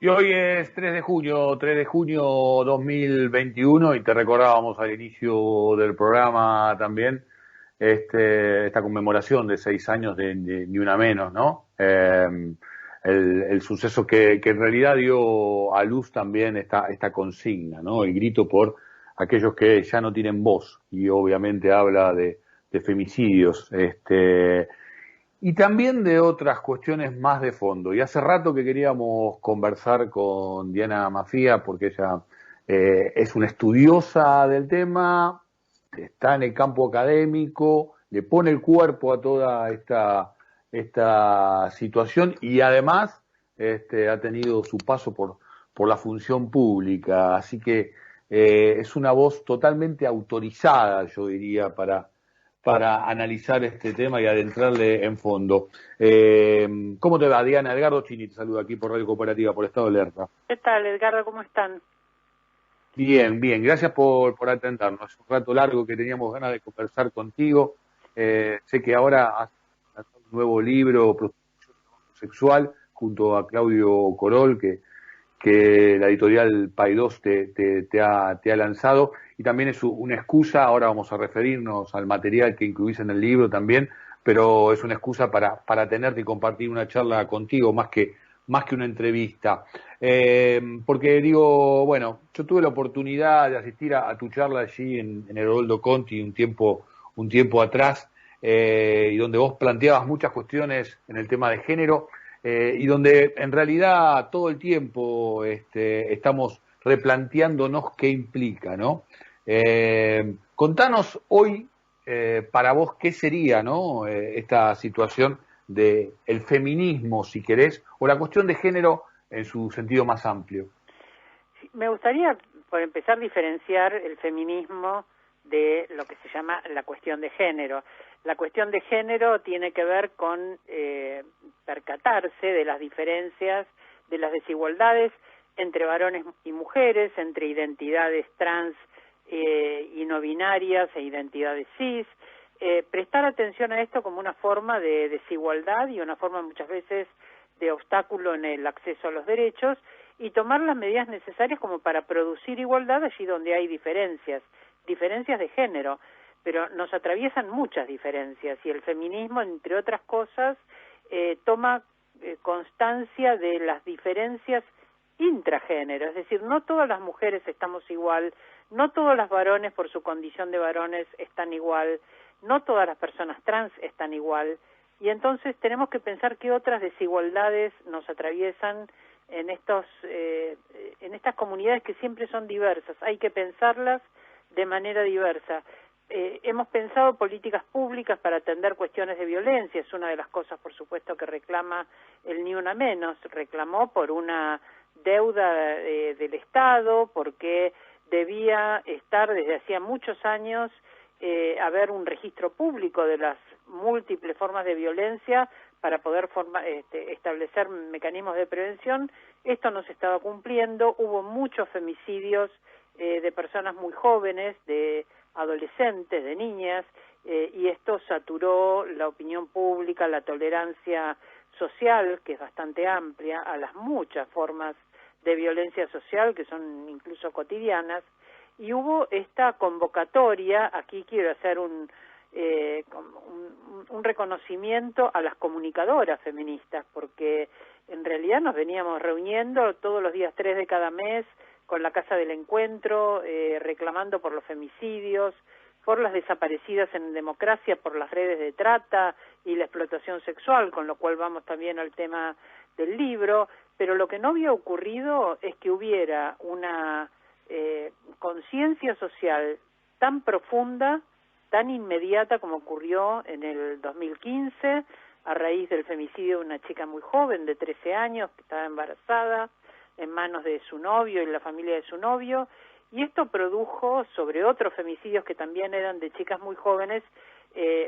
Y hoy es 3 de junio 2021 y te recordábamos al inicio del programa también esta conmemoración de 6 años de Ni Una Menos, ¿no? El suceso que en realidad dio a luz también esta consigna, ¿no? El grito por aquellos que ya no tienen voz y obviamente habla de femicidios. Y también de otras cuestiones más de fondo. Y hace rato que queríamos conversar con Diana Mafía, porque ella es una estudiosa del tema, está en el campo académico, le pone el cuerpo a toda esta situación y además ha tenido su paso por la función pública. Así que es una voz totalmente autorizada, yo diría, para analizar este tema y adentrarle en fondo. ¿Cómo te va, Diana? Edgardo Chini te saluda aquí por Radio Cooperativa, por Estado de Alerta. ¿Qué tal, Edgardo? ¿Cómo están? Bien, bien, gracias por atendernos. Es un rato largo que teníamos ganas de conversar contigo. Sé que ahora has lanzado un nuevo libro, Prostitución y Trabajo Sexual, junto a Claudio Corol, que la editorial Paidós te ha lanzado, y también es una excusa, ahora vamos a referirnos al material que incluís en el libro también, pero es una excusa para tenerte y compartir una charla contigo, más que una entrevista. Porque digo, bueno, yo tuve la oportunidad de asistir a tu charla allí en el Oroldo Conti un tiempo atrás, y donde vos planteabas muchas cuestiones en el tema de género, y donde en realidad todo el tiempo estamos replanteándonos qué implica, ¿no? Contanos hoy, para vos, qué sería, ¿no? Esta situación de el feminismo, si querés, o la cuestión de género en su sentido más amplio. Sí, me gustaría, por empezar, diferenciar el feminismo de lo que se llama la cuestión de género. La cuestión de género tiene que ver con percatarse de las diferencias, de las desigualdades entre varones y mujeres, entre identidades trans y no binarias e identidades cis, prestar atención a esto como una forma de desigualdad y una forma muchas veces de obstáculo en el acceso a los derechos, y tomar las medidas necesarias como para producir igualdad allí donde hay diferencias de género, pero nos atraviesan muchas diferencias, y el feminismo, entre otras cosas, toma constancia de las diferencias intragénero, es decir, no todas las mujeres estamos igual, no todos los varones por su condición de varones están igual, no todas las personas trans están igual, y entonces tenemos que pensar qué otras desigualdades nos atraviesan en estas comunidades que siempre son diversas. Hay que pensarlas de manera diversa. Hemos pensado políticas públicas para atender cuestiones de violencia, es una de las cosas, por supuesto, que reclama el Ni Una Menos. Reclamó por una deuda del Estado, porque debía estar desde hacía muchos años haber un registro público de las múltiples formas de violencia para poder establecer mecanismos de prevención. Esto no se estaba cumpliendo, hubo muchos femicidios de personas muy jóvenes, de adolescentes, de niñas, y esto saturó la opinión pública, la tolerancia social, que es bastante amplia, a las muchas formas de violencia social que son incluso cotidianas, y hubo esta convocatoria. Aquí quiero hacer un reconocimiento a las comunicadoras feministas, porque en realidad nos veníamos reuniendo todos los días 3 de cada mes con la Casa del Encuentro, reclamando por los femicidios, por las desaparecidas en democracia, por las redes de trata y la explotación sexual, con lo cual vamos también al tema del libro, pero lo que no había ocurrido es que hubiera una conciencia social tan profunda, tan inmediata como ocurrió en el 2015, a raíz del femicidio de una chica muy joven de 13 años que estaba embarazada en manos de su novio y la familia de su novio, y esto produjo sobre otros femicidios que también eran de chicas muy jóvenes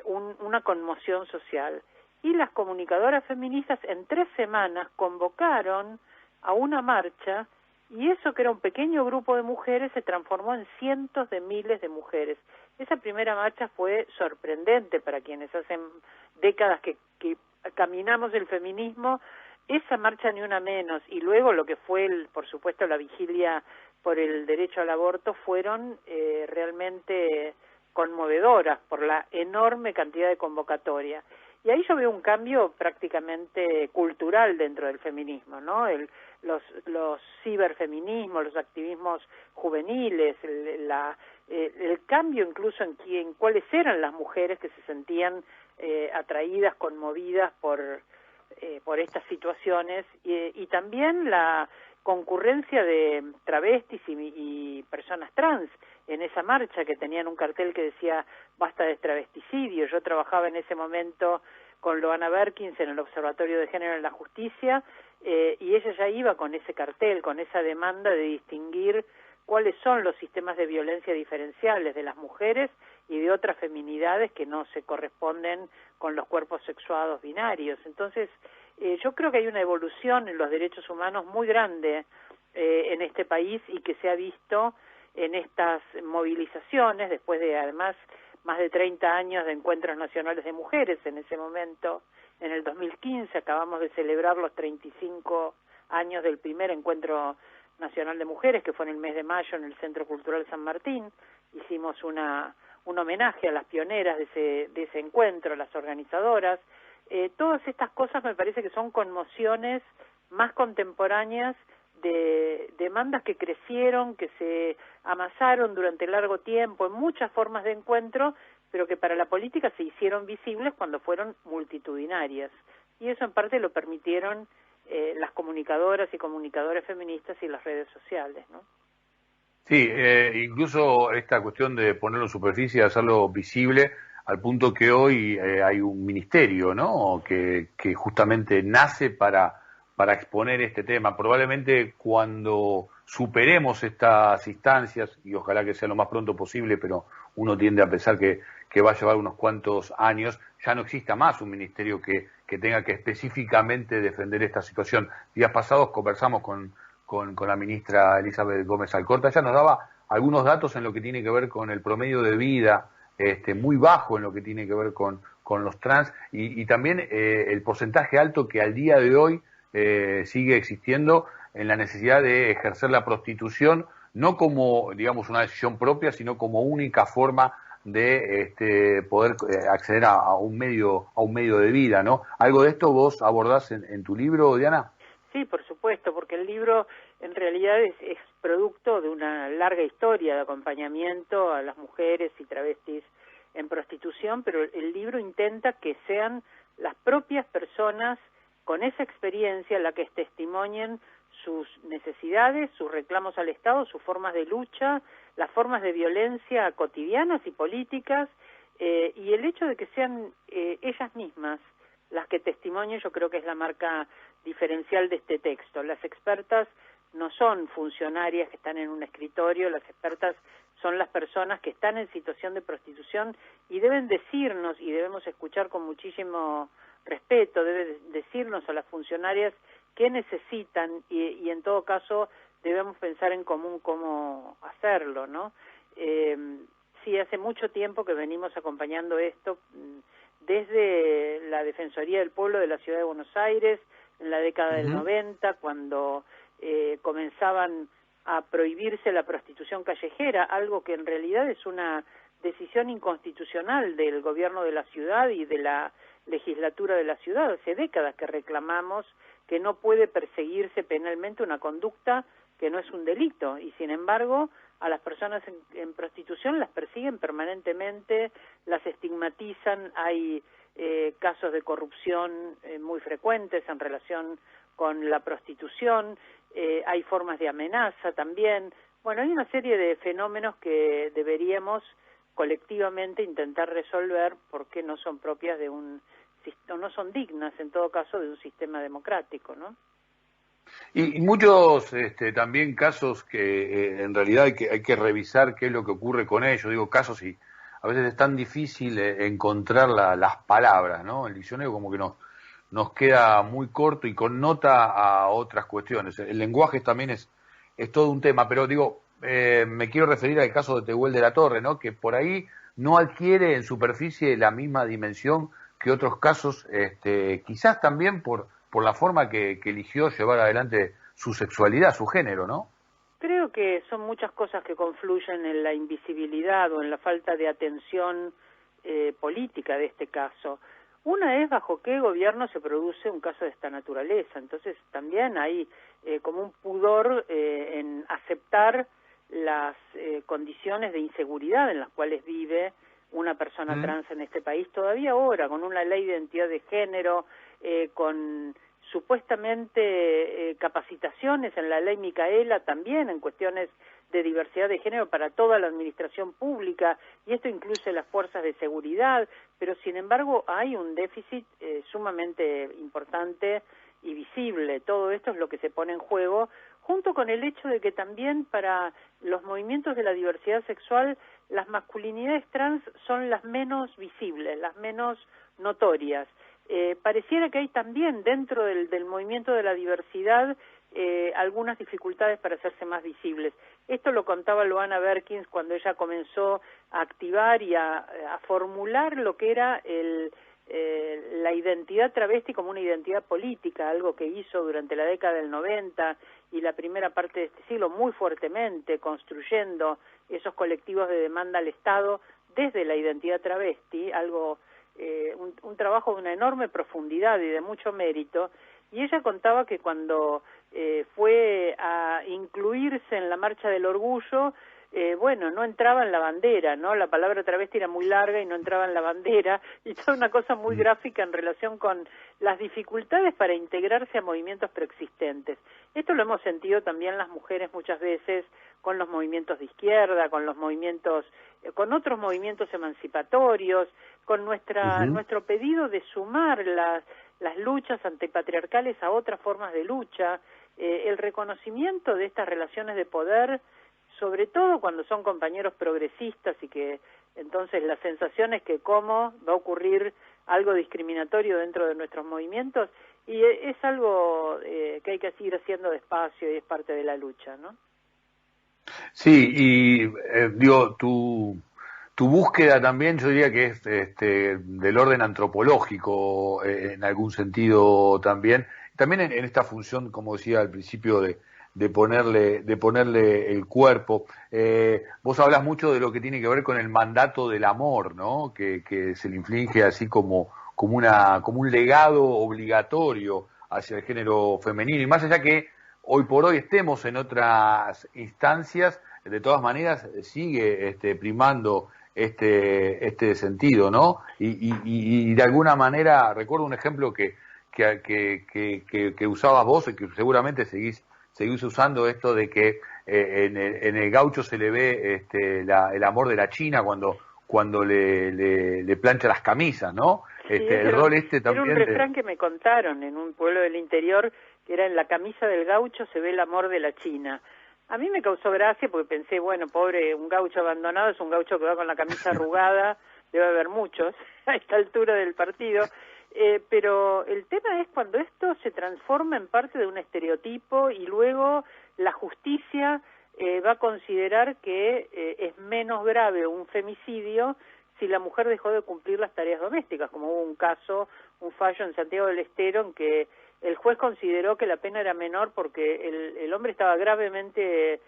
una conmoción social. Y las comunicadoras feministas en 3 semanas convocaron a una marcha, y eso, que era un pequeño grupo de mujeres, se transformó en cientos de miles de mujeres. Esa primera marcha fue sorprendente para quienes hacen décadas que caminamos el feminismo. esa marcha Ni Una Menos y luego lo que fue, por supuesto, la vigilia por el derecho al aborto fueron realmente conmovedoras por la enorme cantidad de convocatoria. Y ahí yo veo un cambio prácticamente cultural dentro del feminismo, ¿no? Los ciberfeminismos, los activismos juveniles, el cambio incluso en cuáles eran las mujeres que se sentían atraídas, conmovidas por estas situaciones, y también la concurrencia de travestis y personas trans en esa marcha, que tenían un cartel que decía basta de travesticidio. Yo trabajaba en ese momento con Loana Berkins en el Observatorio de Género en la Justicia, y ella ya iba con ese cartel, con esa demanda de distinguir cuáles son los sistemas de violencia diferenciales de las mujeres y de otras feminidades que no se corresponden con los cuerpos sexuados binarios. Entonces, yo creo que hay una evolución en los derechos humanos muy grande en este país, y que se ha visto en estas movilizaciones, después de además más de 30 años de encuentros nacionales de mujeres. En ese momento, en el 2015, acabamos de celebrar los 35 años del primer encuentro nacional de mujeres, que fue en el mes de mayo en el Centro Cultural San Martín. Hicimos un homenaje a las pioneras de ese encuentro, las organizadoras. Todas estas cosas me parece que son conmociones más contemporáneas de demandas que crecieron, que se amasaron durante largo tiempo en muchas formas de encuentro, pero que para la política se hicieron visibles cuando fueron multitudinarias. Y eso en parte lo permitieron las comunicadoras y comunicadores feministas y las redes sociales, ¿no? Sí, incluso esta cuestión de ponerlo en superficie, hacerlo visible, al punto que hoy hay un ministerio, ¿no?, que justamente nace para exponer este tema. Probablemente cuando superemos estas instancias, y ojalá que sea lo más pronto posible, pero uno tiende a pensar que va a llevar unos cuantos años, ya no exista más un ministerio que tenga que específicamente defender esta situación. Días pasados conversamos con la ministra Elizabeth Gómez Alcorta. Ella nos daba algunos datos en lo que tiene que ver con el promedio de vida, muy bajo en lo que tiene que ver con los trans, y también el porcentaje alto que al día de hoy sigue existiendo en la necesidad de ejercer la prostitución, no como, digamos, una decisión propia, sino como única forma de poder acceder a un medio de vida, ¿no? ¿Algo de esto vos abordás en tu libro, Diana? Sí, por supuesto, porque el libro en realidad es producto de una larga historia de acompañamiento a las mujeres y travestis en prostitución, pero el libro intenta que sean las propias personas con esa experiencia la que testimonien sus necesidades, sus reclamos al Estado, sus formas de lucha, las formas de violencia cotidianas y políticas, y el hecho de que sean ellas mismas las que testimonien, yo creo que es la marca diferencial de este texto. Las expertas no son funcionarias que están en un escritorio, las expertas son las personas que están en situación de prostitución y deben decirnos, y debemos escuchar con muchísimo respeto, deben decirnos a las funcionarias qué necesitan, y en todo caso debemos pensar en común cómo hacerlo, ¿no? Sí, hace mucho tiempo que venimos acompañando esto, desde la Defensoría del Pueblo de la Ciudad de Buenos Aires, en la década del 90, cuando comenzaban a prohibirse la prostitución callejera, algo que en realidad es una decisión inconstitucional del gobierno de la ciudad y de la legislatura de la ciudad. Hace décadas que reclamamos que no puede perseguirse penalmente una conducta que no es un delito, y sin embargo a las personas en prostitución las persiguen permanentemente, las estigmatizan. Hay casos de corrupción muy frecuentes en relación con la prostitución, hay formas de amenaza también. Bueno, hay una serie de fenómenos que deberíamos colectivamente intentar resolver, porque no son propias de no son dignas en todo caso de un sistema democrático, ¿no? Y muchos también casos que en realidad hay que revisar qué es lo que ocurre con ellos. Digo casos, y a veces es tan difícil encontrar las palabras, ¿no? El diccionario como que nos queda muy corto y connota a otras cuestiones. El lenguaje también es todo un tema, pero digo, me quiero referir al caso de Tehuel de la Torre, ¿no?, que por ahí no adquiere en superficie la misma dimensión que otros casos, quizás también por por la forma que eligió llevar adelante su sexualidad, su género, ¿no? Creo que son muchas cosas que confluyen en la invisibilidad o en la falta de atención política de este caso. Una es bajo qué gobierno se produce un caso de esta naturaleza. Entonces también hay como un pudor en aceptar las condiciones de inseguridad en las cuales vive una persona trans en este país todavía ahora, con una ley de identidad de género, con supuestamente capacitaciones en la ley Micaela también en cuestiones de diversidad de género para toda la administración pública, y esto incluye las fuerzas de seguridad, pero sin embargo hay un déficit sumamente importante y visible. Todo esto es lo que se pone en juego, junto con el hecho de que también para los movimientos de la diversidad sexual las masculinidades trans son las menos visibles, las menos notorias. Pareciera que hay también dentro del movimiento de la diversidad algunas dificultades para hacerse más visibles. Esto lo contaba Luana Berkins cuando ella comenzó a activar y a formular lo que era la identidad travesti como una identidad política, algo que hizo durante la década del 90 y la primera parte de este siglo muy fuertemente, construyendo esos colectivos de demanda al Estado desde la identidad travesti, algo un trabajo de una enorme profundidad y de mucho mérito, y ella contaba que cuando fue a incluirse en la Marcha del Orgullo, bueno, no entraba en la bandera, ¿no? La palabra travesti era muy larga y no entraba en la bandera, y toda una cosa muy gráfica en relación con las dificultades para integrarse a movimientos preexistentes. Esto lo hemos sentido también las mujeres muchas veces con los movimientos de izquierda, con los movimientos, con otros movimientos emancipatorios, con nuestro pedido de sumar las luchas antipatriarcales a otras formas de lucha, el reconocimiento de estas relaciones de poder, sobre todo cuando son compañeros progresistas y que entonces la sensación es que cómo va a ocurrir algo discriminatorio dentro de nuestros movimientos, y es algo que hay que seguir haciendo despacio y es parte de la lucha, ¿no? Sí, y digo, tu búsqueda también yo diría que es del orden antropológico en algún sentido también en esta función, como decía al principio, de ponerle el cuerpo. Vos hablas mucho de lo que tiene que ver con el mandato del amor, ¿no? Que se le inflige así como un legado obligatorio hacia el género femenino, y más allá que hoy por hoy estemos en otras instancias, de todas maneras sigue primando este sentido, ¿no? Y de alguna manera recuerdo un ejemplo que usabas vos y que seguramente seguís usando, esto de que en el gaucho se le ve el amor de la china cuando le plancha las camisas, ¿no? Sí, El rol también era un refrán que me contaron en un pueblo del interior, que era: en la camisa del gaucho se ve el amor de la china. A mí me causó gracia porque pensé, bueno, pobre, un gaucho abandonado es un gaucho que va con la camisa arrugada, debe haber muchos a esta altura del partido, pero el tema es cuando esto se transforma en parte de un estereotipo y luego la justicia va a considerar que es menos grave un femicidio si la mujer dejó de cumplir las tareas domésticas, como hubo un fallo en Santiago del Estero en que el juez consideró que la pena era menor porque el hombre estaba gravemente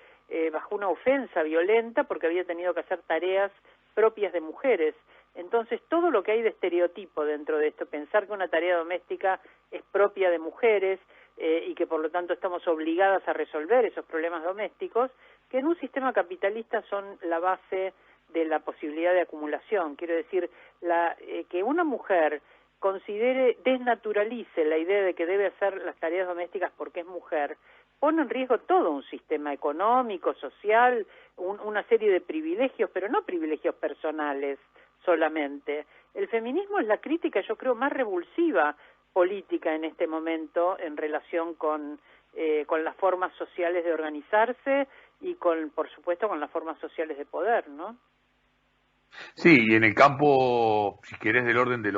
bajo una ofensa violenta porque había tenido que hacer tareas propias de mujeres. Entonces, todo lo que hay de estereotipo dentro de esto, pensar que una tarea doméstica es propia de mujeres y que por lo tanto estamos obligadas a resolver esos problemas domésticos, que en un sistema capitalista son la base de la posibilidad de acumulación. Quiero decir, que una mujer desnaturalice la idea de que debe hacer las tareas domésticas porque es mujer, pone en riesgo todo un sistema económico, social, una serie de privilegios, pero no privilegios personales solamente. El feminismo es la crítica, yo creo, más revulsiva política en este momento en relación con las formas sociales de organizarse y por supuesto, con las formas sociales de poder, ¿no? Sí, y en el campo, si querés, del orden de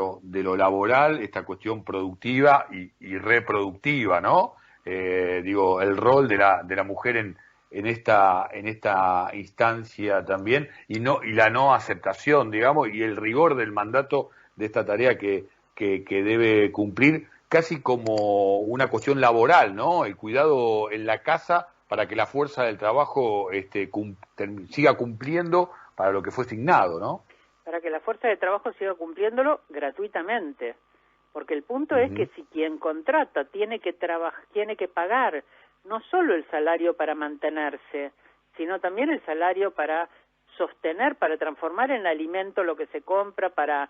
lo laboral, esta cuestión productiva y reproductiva, ¿no? Digo, el rol de la mujer en esta instancia también, y la no aceptación, digamos, y el rigor del mandato de esta tarea que debe cumplir, casi como una cuestión laboral, ¿no? El cuidado en la casa para que la fuerza del trabajo siga cumpliendo para lo que fue asignado, ¿no? Para que la fuerza de trabajo siga cumpliéndolo gratuitamente. Porque el punto es que si quien contrata tiene que pagar no solo el salario para mantenerse, sino también el salario para sostener, para transformar en alimento lo que se compra, para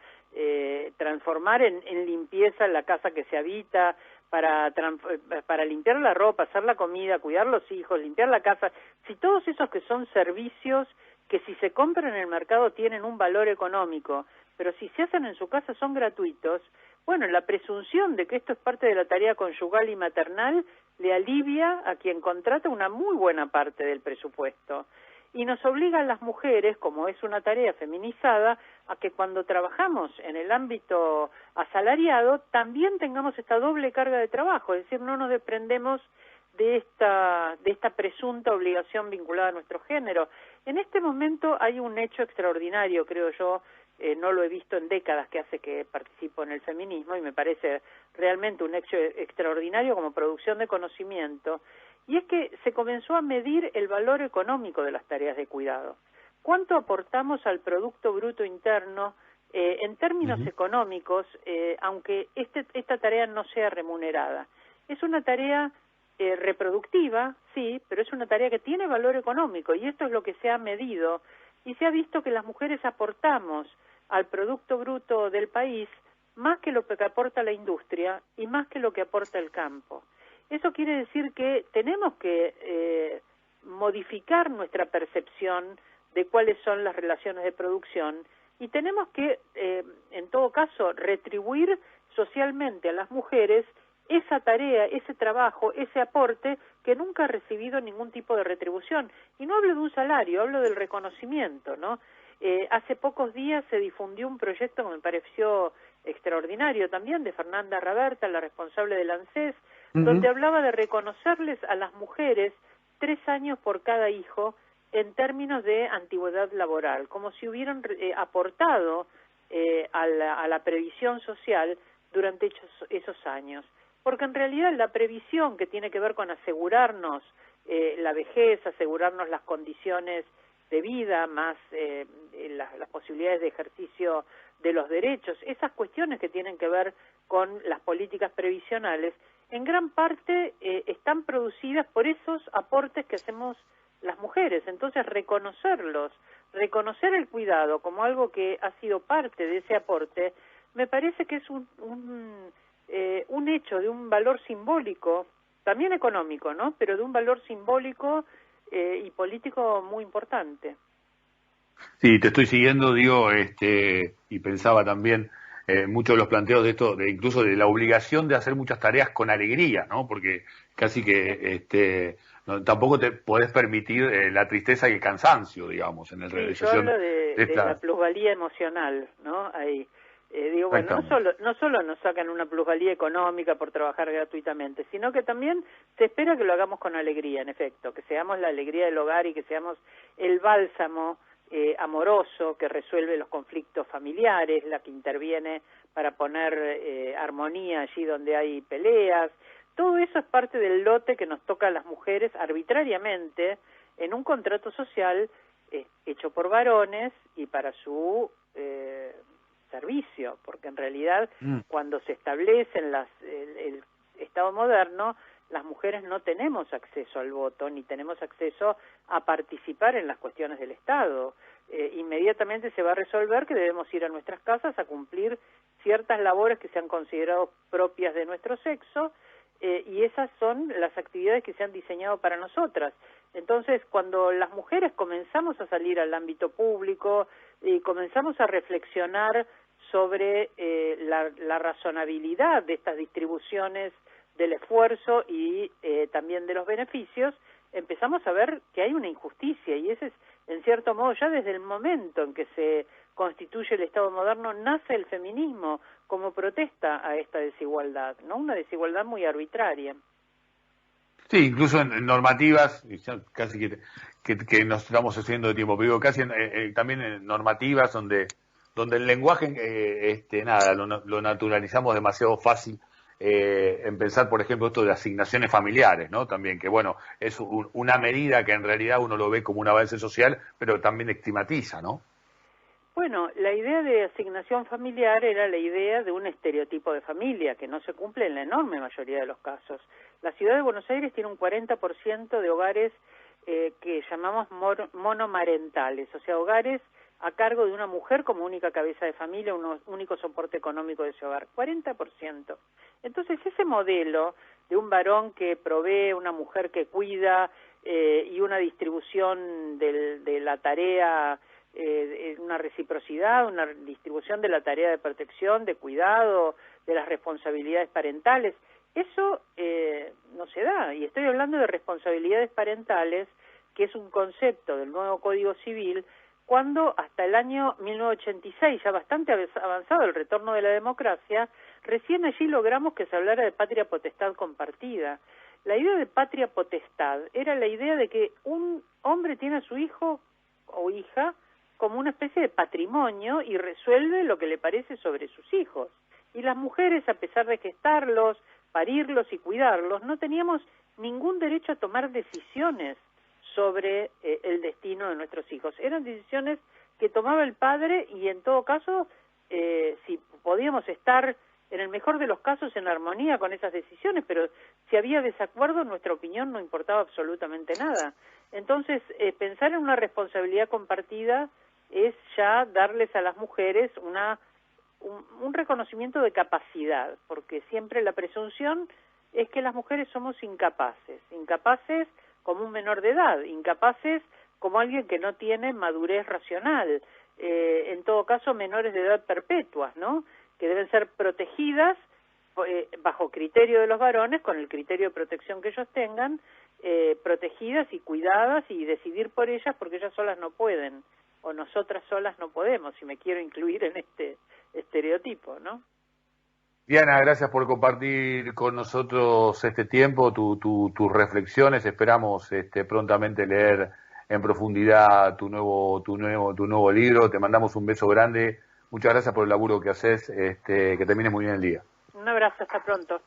transformar en limpieza la casa que se habita, para limpiar la ropa, hacer la comida, cuidar los hijos, limpiar la casa. Si todos esos que son servicios que si se compran en el mercado tienen un valor económico, pero si se hacen en su casa son gratuitos, bueno, la presunción de que esto es parte de la tarea conyugal y maternal le alivia a quien contrata una muy buena parte del presupuesto. Y nos obliga a las mujeres, como es una tarea feminizada, a que cuando trabajamos en el ámbito asalariado también tengamos esta doble carga de trabajo, es decir, no nos desprendemos de esta presunta obligación vinculada a nuestro género. En este momento hay un hecho extraordinario, creo yo, no lo he visto en décadas que hace que participo en el feminismo y me parece realmente un hecho extraordinario como producción de conocimiento, y es que se comenzó a medir el valor económico de las tareas de cuidado. ¿Cuánto aportamos al Producto Bruto Interno en términos económicos, aunque esta tarea no sea remunerada? Es una tarea reproductiva, sí, pero es una tarea que tiene valor económico y esto es lo que se ha medido y se ha visto que las mujeres aportamos al Producto Bruto del país más que lo que aporta la industria y más que lo que aporta el campo. Eso quiere decir que tenemos que modificar nuestra percepción de cuáles son las relaciones de producción y tenemos que, en todo caso, retribuir socialmente a las mujeres esa tarea, ese trabajo, ese aporte que nunca ha recibido ningún tipo de retribución. Y no hablo de un salario, hablo del reconocimiento, ¿no? Hace pocos días se difundió un proyecto que me pareció extraordinario también, de Fernanda Raberta, la responsable del ANSES, donde hablaba de reconocerles a las mujeres 3 años por cada hijo en términos de antigüedad laboral, como si hubieran aportado a la previsión social durante esos años. Porque en realidad la previsión que tiene que ver con asegurarnos la vejez, asegurarnos las condiciones de vida, más las posibilidades de ejercicio de los derechos, esas cuestiones que tienen que ver con las políticas previsionales, en gran parte están producidas por esos aportes que hacemos las mujeres. Entonces reconocerlos, reconocer el cuidado como algo que ha sido parte de ese aporte, me parece que es un hecho de un valor simbólico, también económico, ¿no? Pero de un valor simbólico y político muy importante. Sí, te estoy siguiendo, digo, y pensaba también muchos de los planteos de esto, incluso de la obligación de hacer muchas tareas con alegría, ¿no? Porque casi que tampoco te podés permitir la tristeza y el cansancio, digamos, en la realización yo hablo de la plusvalía emocional, ¿no? Ahí. Digo, bueno, no solo nos sacan una plusvalía económica por trabajar gratuitamente, sino que también se espera que lo hagamos con alegría, en efecto, que seamos la alegría del hogar y que seamos el bálsamo amoroso que resuelve los conflictos familiares, la que interviene para poner armonía allí donde hay peleas. Todo eso es parte del lote que nos toca a las mujeres arbitrariamente en un contrato social hecho por varones y para su servicio, porque en realidad cuando se establece el Estado moderno, las mujeres no tenemos acceso al voto ni tenemos acceso a participar en las cuestiones del Estado. Inmediatamente se va a resolver que debemos ir a nuestras casas a cumplir ciertas labores que se han considerado propias de nuestro sexo y esas son las actividades que se han diseñado para nosotras. Entonces, cuando las mujeres comenzamos a salir al ámbito público y comenzamos a reflexionar sobre la razonabilidad de estas distribuciones del esfuerzo y también de los beneficios, empezamos a ver que hay una injusticia y ese es, en cierto modo, ya desde el momento en que se constituye el Estado moderno, nace el feminismo como protesta a esta desigualdad, ¿no? Una desigualdad muy arbitraria. Sí, incluso en normativas, casi que nos estamos haciendo de tiempo, pero digo, casi también en normativas donde el lenguaje, nada, lo naturalizamos demasiado fácil, en pensar, por ejemplo, esto de asignaciones familiares, ¿no? También, que bueno, es una medida que en realidad uno lo ve como un avance social, pero también estigmatiza, ¿no? Bueno, la idea de asignación familiar era la idea de un estereotipo de familia que no se cumple en la enorme mayoría de los casos. La ciudad de Buenos Aires tiene un 40% de hogares que llamamos monomarentales, o sea, hogares a cargo de una mujer como única cabeza de familia, un único soporte económico de ese hogar, 40%. Entonces, ese modelo de un varón que provee, una mujer que cuida y una distribución de la tarea, una reciprocidad, una distribución de la tarea de protección, de cuidado, de las responsabilidades parentales, eso no se da. Y estoy hablando de responsabilidades parentales, que es un concepto del nuevo Código Civil, cuando hasta el año 1986, ya bastante avanzado el retorno de la democracia, recién allí logramos que se hablara de patria potestad compartida. La idea de patria potestad era la idea de que un hombre tiene a su hijo o hija como una especie de patrimonio y resuelve lo que le parece sobre sus hijos. Y las mujeres, a pesar de gestarlos, parirlos y cuidarlos, no teníamos ningún derecho a tomar decisiones sobre el destino de nuestros hijos. Eran decisiones que tomaba el padre y en todo caso, si podíamos estar en el mejor de los casos en armonía con esas decisiones, pero si había desacuerdo, nuestra opinión no importaba absolutamente nada. Entonces, pensar en una responsabilidad compartida es ya darles a las mujeres un reconocimiento de capacidad, porque siempre la presunción es que las mujeres somos incapaces como un menor de edad, incapaces como alguien que no tiene madurez racional, en todo caso menores de edad perpetuas, ¿no?, que deben ser protegidas bajo criterio de los varones, con el criterio de protección que ellos tengan, protegidas y cuidadas y decidir por ellas porque ellas solas no pueden, o nosotras solas no podemos, si me quiero incluir en este estereotipo, ¿no? Diana, gracias por compartir con nosotros este tiempo, tus reflexiones. Esperamos prontamente leer en profundidad tu nuevo libro. Te mandamos un beso grande. Muchas gracias por el laburo que haces. Que termines muy bien el día. Un abrazo, hasta pronto.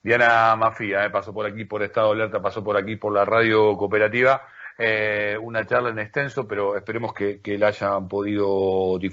Diana Mafía, pasó por aquí por Estado Alerta, pasó por aquí por la radio cooperativa. Una charla en extenso, pero esperemos que la hayan podido disfrutar.